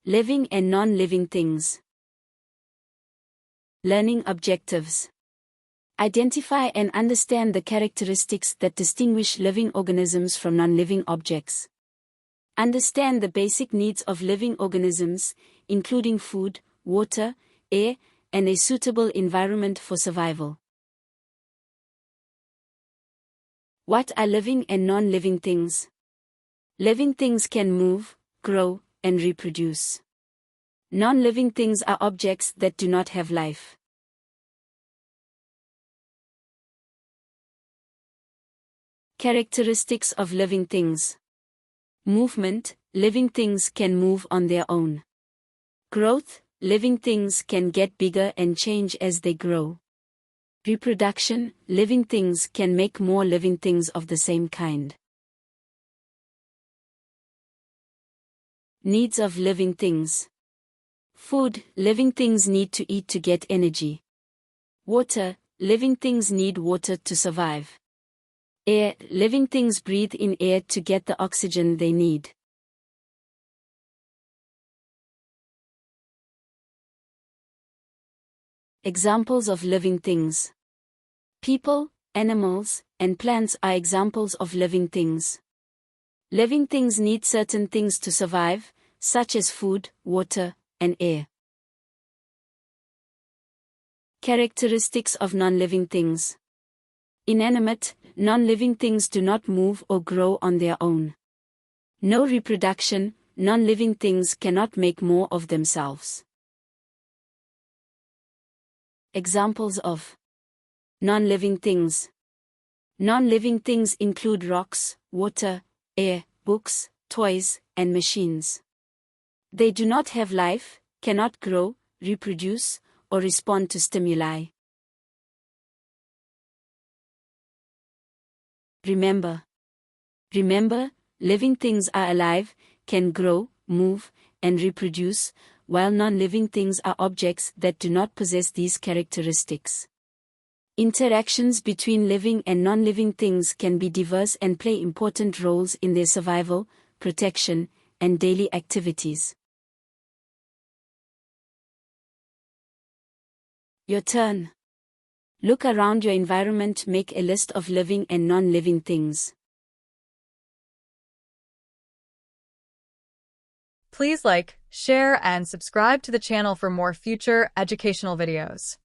Living and non-living things. Learning objectives. Identify and understand the characteristics that distinguish living organisms from non-living objects. Understand the basic needs of living organisms, including food, water, air, and a suitable environment for survival. What are living and non-living things? Living things can move, grow, and reproduce. Non-living things are objects that do not have life. Characteristics of living things. Movement, living things can move on their own. Growth, living things can get bigger and change as they grow. Reproduction, living things can make more living things of the same kind. Needs of living things. Food, living things need to eat to get energy. Water, living things need water to survive. Air, living things breathe in air to get the oxygen they need. Examples of living things. People, animals, and plants are examples of living things. Living things need certain things to survive, such as food, water, and air. Characteristics of non-living things. Inanimate, non-living things do not move or grow on their own. No reproduction, non-living things cannot make more of themselves. Examples of non-living things. Non-living things include rocks, water, air, books, toys, and machines. They do not have life, cannot grow, reproduce, or respond to stimuli. Remember, living things are alive, can grow, move, and reproduce, while non-living things are objects that do not possess these characteristics. Interactions between living and non-living things can be diverse and play important roles in their survival, protection, and daily activities. Your turn. Look around your environment, make a list of living and non-living things. Please like, share, and subscribe to the channel for more future educational videos.